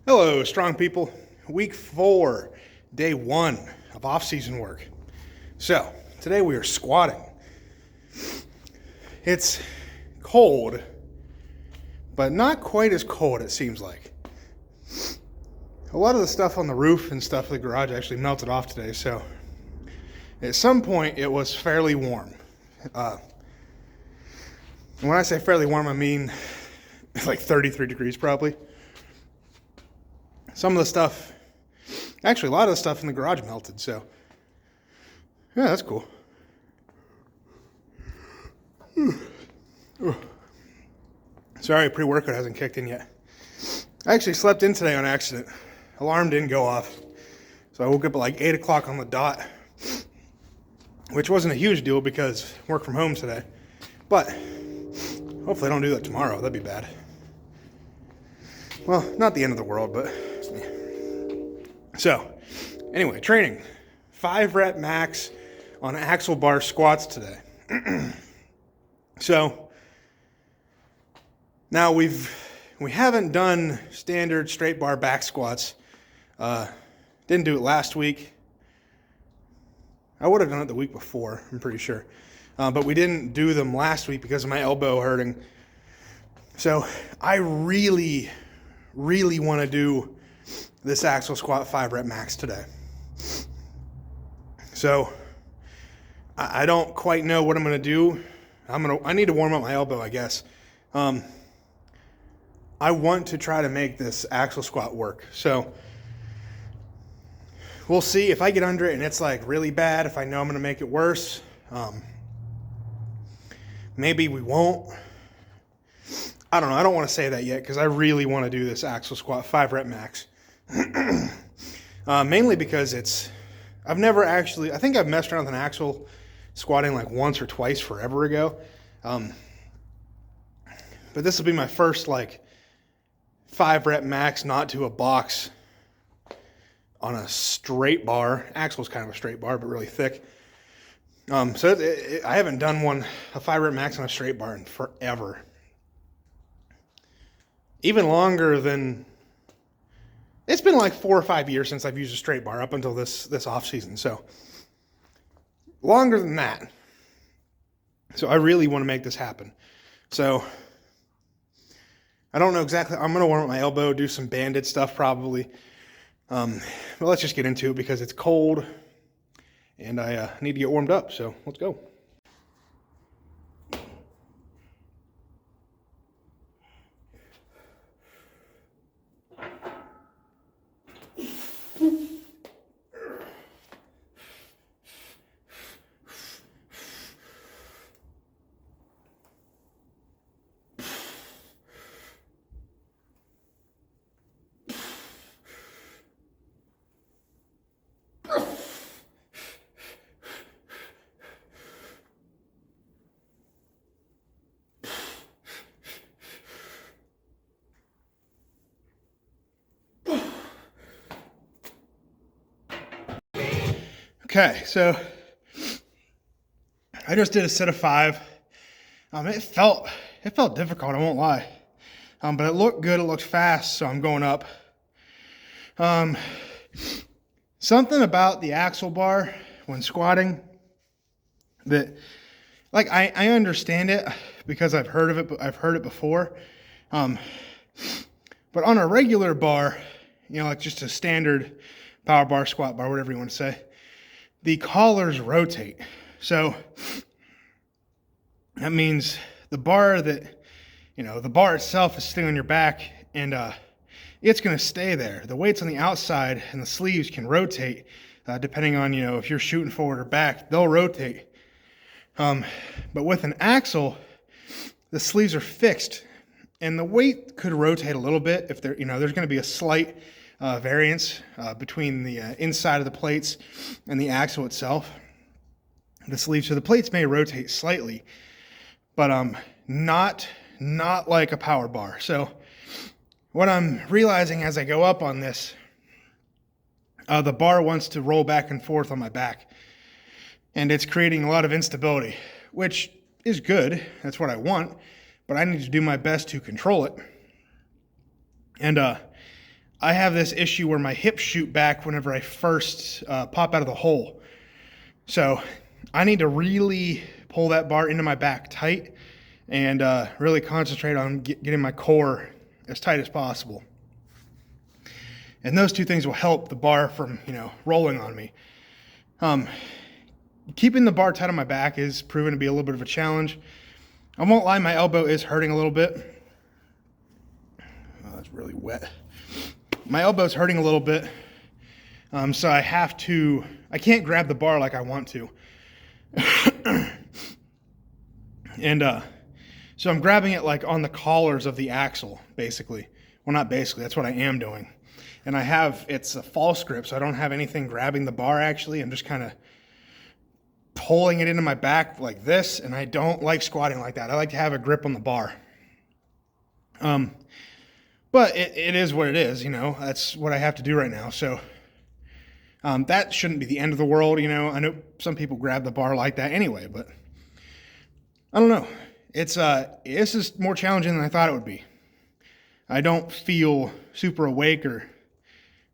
Hello, strong people. Week 4, day 1 of off-season work. So, today we are squatting. It's cold, but not quite as cold, it seems like. A lot of the stuff on the roof and stuff in the garage actually melted off today, so at some point it was fairly warm. And when I say fairly warm, I mean like 33 degrees probably. Some of the stuff, actually a lot of the stuff in the garage melted, so yeah, that's cool. Sorry, pre-workout hasn't kicked in yet. I actually slept in today on accident. Alarm didn't go off, so I woke up at like 8 o'clock on the dot, which wasn't a huge deal because I work from home today, but hopefully I don't do that tomorrow. That'd be bad. Well, not the end of the world, but yeah. So, anyway, training. 5 rep max on axle bar squats today. So, now we haven't done standard straight bar back squats. Didn't do it last week. I would have done it the week before, I'm pretty sure. But we didn't do them last week because of my elbow hurting. So, I really want to do this axle squat 5 rep max today. So I don't quite know what I'm going to do. I need to warm up my elbow, I guess. I want to try to make this axle squat work. So we'll see if I get under it and it's like really bad, if I know I'm going to make it worse. Maybe we won't. I don't know. I don't want to say that yet because I really want to do this axle squat 5 rep max. Mainly because I think I've messed around with an axle squatting like once or twice forever ago. But this will be my first like 5 rep max, not to a box on a straight bar. Axle's kind of a straight bar, but really thick. So I haven't done a 5 rep max on a straight bar in forever. Even longer than, it's been like 4 or 5 years since I've used a straight bar up until this off season. So longer than that. So I really want to make this happen. So I don't know exactly. I'm going to warm up my elbow, do some banded stuff probably. But let's just get into it because it's cold and I need to get warmed up. So let's go. Okay, so I just did a set of 5. It felt difficult, I won't lie. But it looked good, it looked fast, so I'm going up. Something about the axle bar when squatting that, like, I understand it because I've heard of it, but I've heard it before. But on a regular bar, like just a standard power bar, squat bar, whatever you want to say, the collars rotate. So that means the bar the bar itself is sitting on your back and it's going to stay there. The weight's on the outside and the sleeves can rotate depending on, if you're shooting forward or back, they'll rotate. But with an axle, the sleeves are fixed and the weight could rotate a little bit if there's going to be a slight variance between the inside of the plates and the axle itself. The sleeves, so the plates may rotate slightly, but not like a power bar. So what I'm realizing as I go up on this, the bar wants to roll back and forth on my back, and it's creating a lot of instability, which is good. That's what I want, but I need to do my best to control it. And I have this issue where my hips shoot back whenever I first pop out of the hole. So I need to really pull that bar into my back tight and really concentrate on getting my core as tight as possible. And those two things will help the bar from, rolling on me. Keeping the bar tight on my back is proven to be a little bit of a challenge. I won't lie, my elbow is hurting a little bit. Oh, that's really wet. My elbow's hurting a little bit. So I can't grab the bar like I want to. And so I'm grabbing it like on the collars of the axle, basically. Well, not basically, that's what I am doing. And it's a false grip, so I don't have anything grabbing the bar actually. I'm just kind of pulling it into my back like this, and I don't like squatting like that. I like to have a grip on the bar. But it is what it is, that's what I have to do right now. So that shouldn't be the end of the world, I know some people grab the bar like that anyway, but I don't know. This is more challenging than I thought it would be. I don't feel super awake or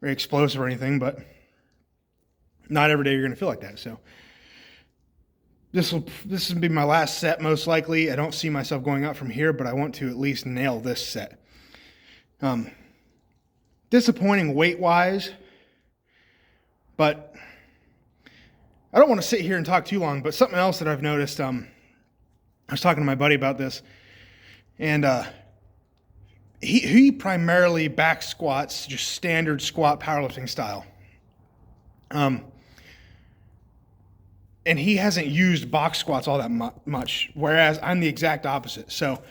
very explosive or anything, but not every day you're going to feel like that. So this will be my last set most likely. I don't see myself going up from here, but I want to at least nail this set. Disappointing weight-wise, but I don't want to sit here and talk too long, but something else that I've noticed, I was talking to my buddy about this, and he primarily back squats, just standard squat powerlifting style. And he hasn't used box squats all that much, whereas I'm the exact opposite. So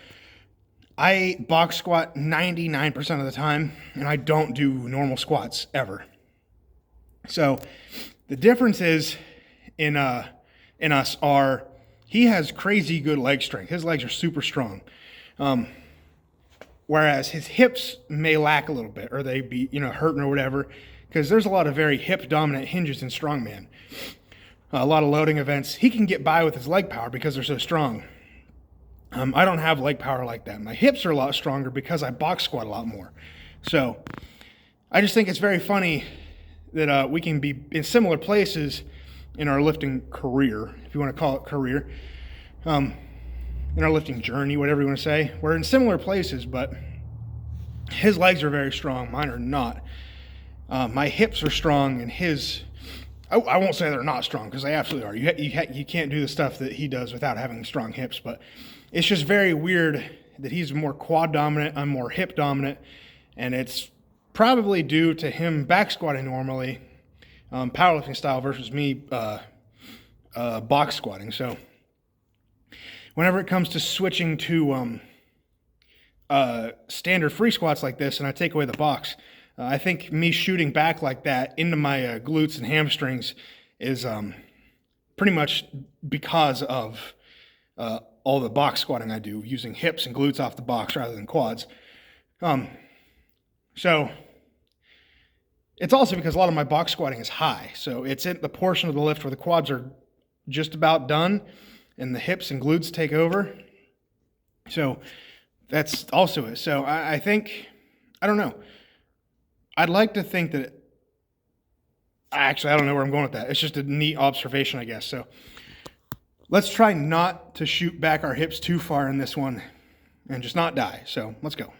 I box squat 99% of the time, and I don't do normal squats ever. So the difference is in us are he has crazy good leg strength. His legs are super strong. Whereas his hips may lack a little bit, or they be, hurting or whatever, because there's a lot of very hip dominant hinges in strongman. A lot of loading events. He can get by with his leg power because they're so strong. I don't have leg power like that. My hips are a lot stronger because I box squat a lot more. So I just think it's very funny that we can be in similar places in our lifting career, if you want to call it career, in our lifting journey, whatever you want to say. We're in similar places, but his legs are very strong. Mine are not. My hips are strong, and I won't say they're not strong, because they absolutely are. You can't do the stuff that he does without having strong hips, but it's just very weird that he's more quad dominant, I'm more hip dominant, and it's probably due to him back squatting normally, powerlifting style, versus me box squatting. So whenever it comes to switching to standard free squats like this, and I take away the box, I think me shooting back like that into my glutes and hamstrings is pretty much because of all the box squatting I do, using hips and glutes off the box rather than quads. So it's also because a lot of my box squatting is high. So it's in the portion of the lift where the quads are just about done and the hips and glutes take over. So that's also it. So I think, I don't know. I'd like to think that, actually, I don't know where I'm going with that. It's just a neat observation, I guess. So let's try not to shoot back our hips too far in this one and just not die. So let's go.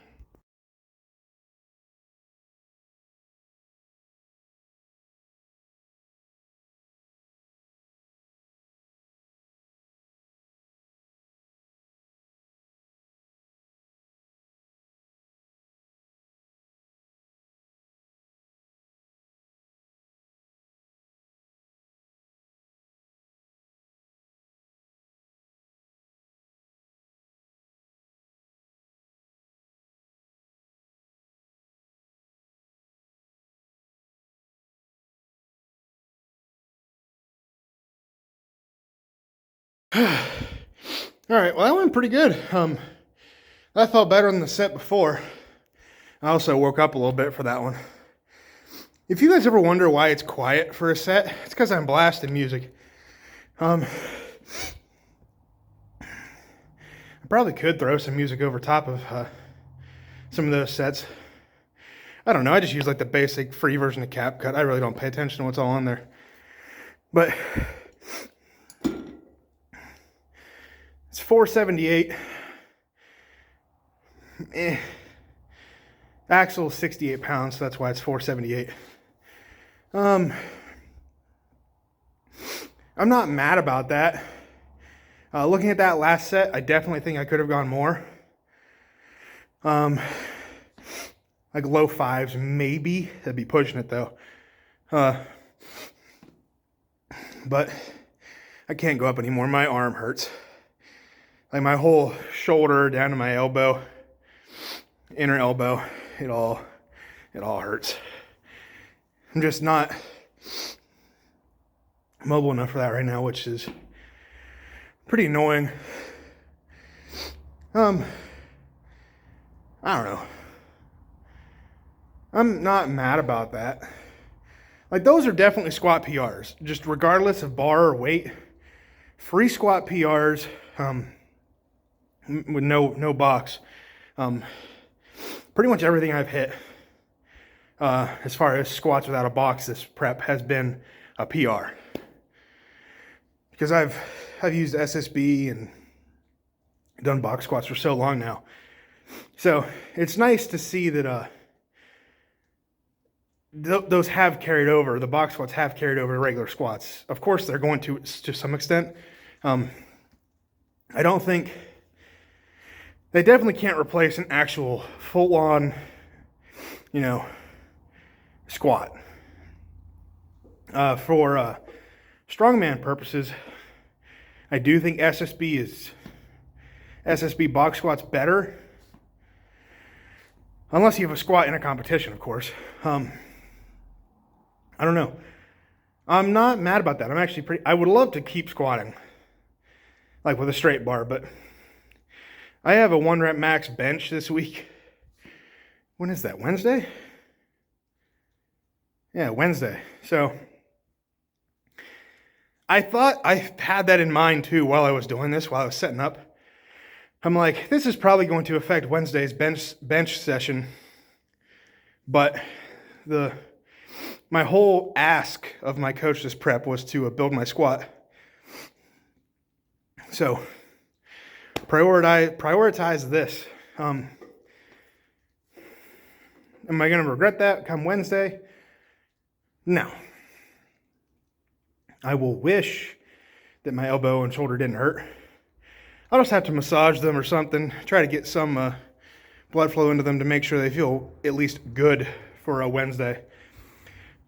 All right, well, that went pretty good. I felt better than the set before. I also woke up a little bit for that one. If you guys ever wonder why it's quiet for a set, it's because I'm blasting music. I probably could throw some music over top of some of those sets. I don't know. I just use like the basic free version of CapCut. I really don't pay attention to what's all on there. But it's 478. Axle is 68 pounds, so that's why it's 478. I'm not mad about that. Looking at that last set, I definitely think I could have gone more. Like low fives, maybe. That'd be pushing it though. But I can't go up anymore. My arm hurts. Like my whole shoulder down to my elbow, inner elbow, it all hurts. I'm just not mobile enough for that right now, which is pretty annoying. I don't know. I'm not mad about that. Like, those are definitely squat PRs, just regardless of bar or weight. Free squat PRs with no box. Pretty much everything I've hit as far as squats without a box this prep has been a PR. Because I've used SSB and done box squats for so long now. So it's nice to see that those have carried over. The box squats have carried over to regular squats. Of course, they're going to some extent. I don't think they definitely can't replace an actual full-on, squat. For strongman purposes, I do think SSB box squat's better. Unless you have a squat in a competition, of course. I don't know. I'm not mad about that. I'm actually I would love to keep squatting, like with a straight bar, but I have a 1 rep max bench this week. When is that? Wednesday? Yeah, Wednesday. So I thought I had that in mind too while I was doing this, while I was setting up. I'm like, this is probably going to affect Wednesday's bench session, but my whole ask of my coach this prep was to build my squat. So prioritize this. Am I going to regret that come Wednesday? No. I will wish that my elbow and shoulder didn't hurt. I'll just have to massage them or something, try to get some blood flow into them to make sure they feel at least good for a Wednesday.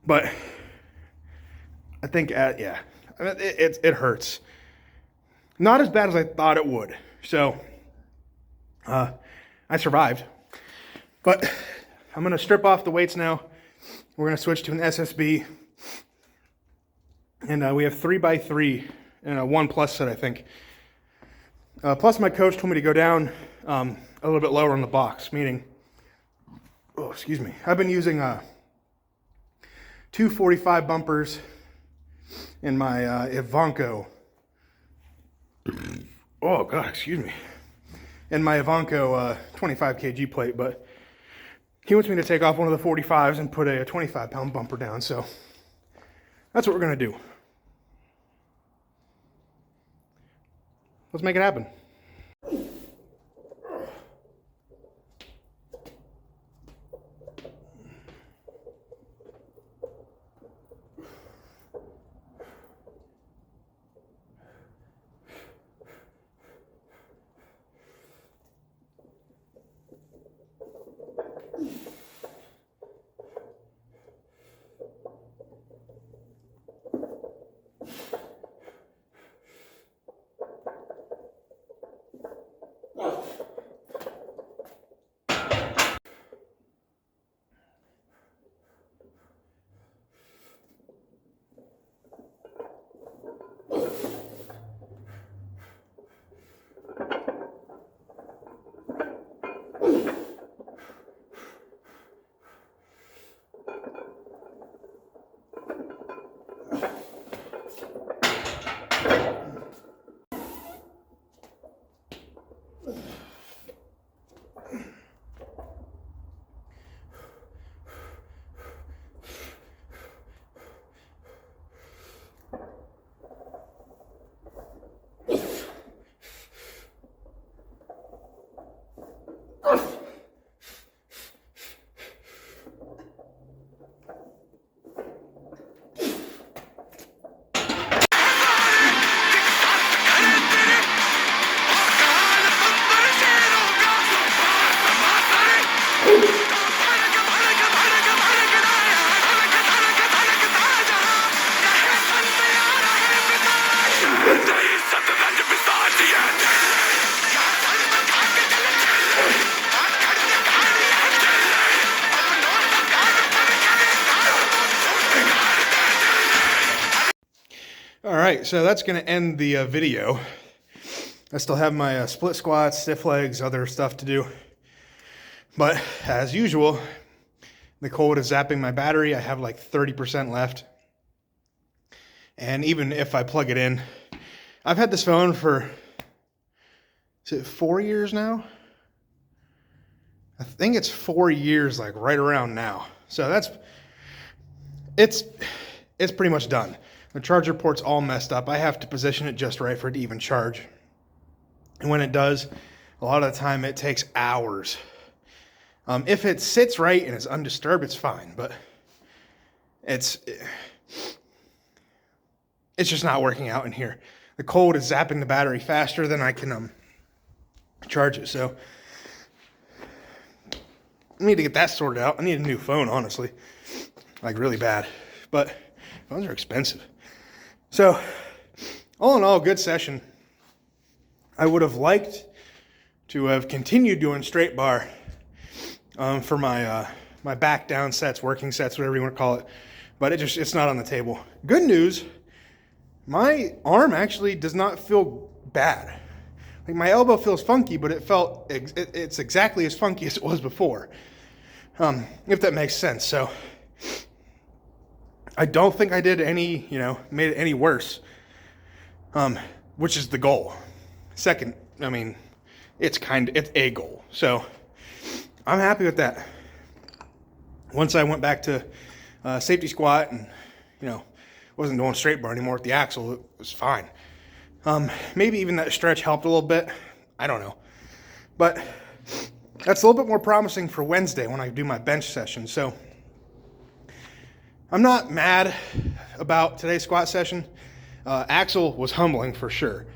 But I think, it hurts. Not as bad as I thought it would. So I survived. But I'm going to strip off the weights now. We're going to switch to an SSB. And we have 3x3 and a 1+ set, I think. Plus, my coach told me to go down a little bit lower on the box, meaning, I've been using 245 bumpers in my Ivanko. In my Ivanko 25 kg plate, but he wants me to take off one of the 45s and put a 25-pound bumper down, so that's what we're going to do. Let's make it happen. right, so that's going to end the video. I still have my split squats, stiff legs, other stuff to do. But as usual, the cold is zapping my battery. I have like 30% left. And even if I plug it in, I've had this phone for, is it 4 years now? I think it's 4 years, like right around now. So it's pretty much done. The charger port's all messed up. I have to position it just right for it to even charge. And when it does, a lot of the time it takes hours. If it sits right and is undisturbed, it's fine. But it's just not working out in here. The cold is zapping the battery faster than I can charge it. So I need to get that sorted out. I need a new phone, honestly. Like really bad. But phones are expensive. So all in all, good session. I would have liked to have continued doing straight bar for my my back down sets, working sets, whatever you want to call it. But it's not on the table. Good news, my arm actually does not feel bad. Like my elbow feels funky, but it's exactly as funky as it was before. If that makes sense. So I don't think I did any, made it any worse. Which is the goal. Second, I mean, it's a goal. So I'm happy with that. Once I went back to safety squat and, wasn't doing straight bar anymore with the axle, it was fine. Maybe even that stretch helped a little bit. I don't know. But that's a little bit more promising for Wednesday when I do my bench session. So I'm not mad about today's squat session. Axle was humbling for sure.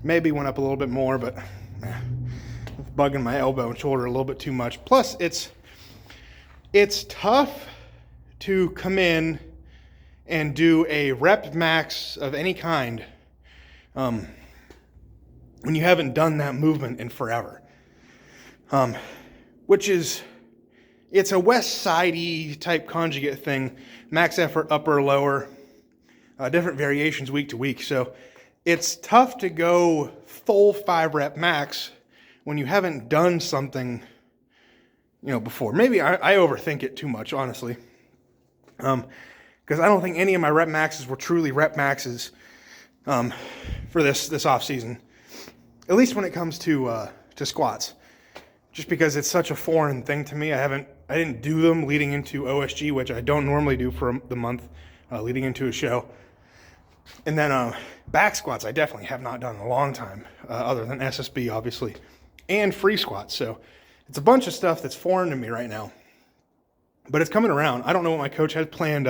Maybe went up a little bit more, but it's bugging my elbow and shoulder a little bit too much. Plus, it's tough to come in and do a rep max of any kind when you haven't done that movement in forever. It's a west side-y type conjugate thing, max effort, upper, lower, different variations week to week. So it's tough to go full 5 rep max when you haven't done something, before. Maybe I overthink it too much, honestly. Because I don't think any of my rep maxes were truly rep maxes for this off season. At least when it comes to squats. Just because it's such a foreign thing to me. I didn't do them leading into OSG, which I don't normally do for the month leading into a show. And then back squats I definitely have not done in a long time, other than SSB obviously, and free squats. So it's a bunch of stuff that's foreign to me right now. But it's coming around. I don't know what my coach has planned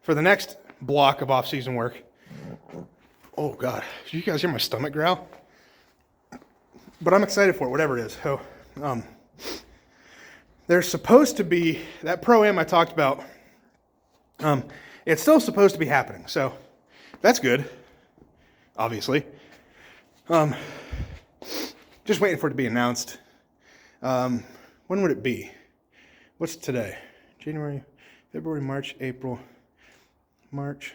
for the next block of off-season work. Oh God, did you guys hear my stomach growl? But I'm excited for it, whatever it is. So there's supposed to be, that Pro-Am I talked about, it's still supposed to be happening. So that's good, obviously. Just waiting for it to be announced. When would it be? What's today? January, February, March, April, March.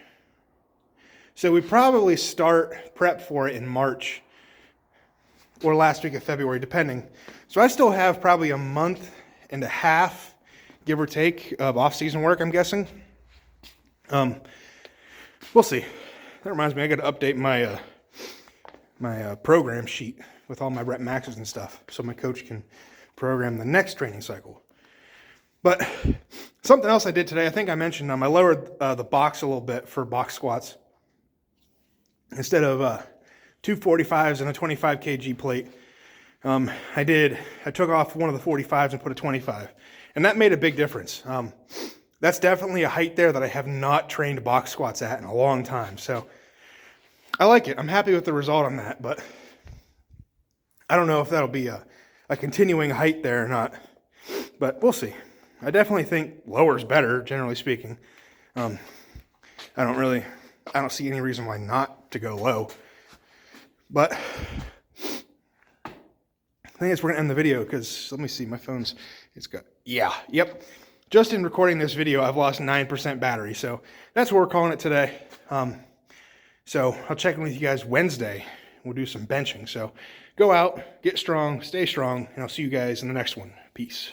So we probably start prep for it in March or last week of February, depending. So I still have probably a month and a half, give or take, of off-season work, I'm guessing. We'll see. That reminds me, I got to update my my program sheet with all my rep maxes and stuff so my coach can program the next training cycle. But something else I did today, I think I mentioned, I lowered the box a little bit for box squats. Instead of 2 45s and a 25 kg plate, I took off one of the 45s and put a 25. And that made a big difference. That's definitely a height there that I have not trained box squats at in a long time. So I like it. I'm happy with the result on that, but I don't know if that'll be a continuing height there or not, but we'll see. I definitely think lower is better, generally speaking. I don't see any reason why not to go low. But I think we're going to end the video because, let me see, my phone's, yep, just in recording this video, I've lost 9% battery. So that's what we're calling it today. So I'll check in with you guys Wednesday. We'll do some benching. So go out, get strong, stay strong, and I'll see you guys in the next one. Peace.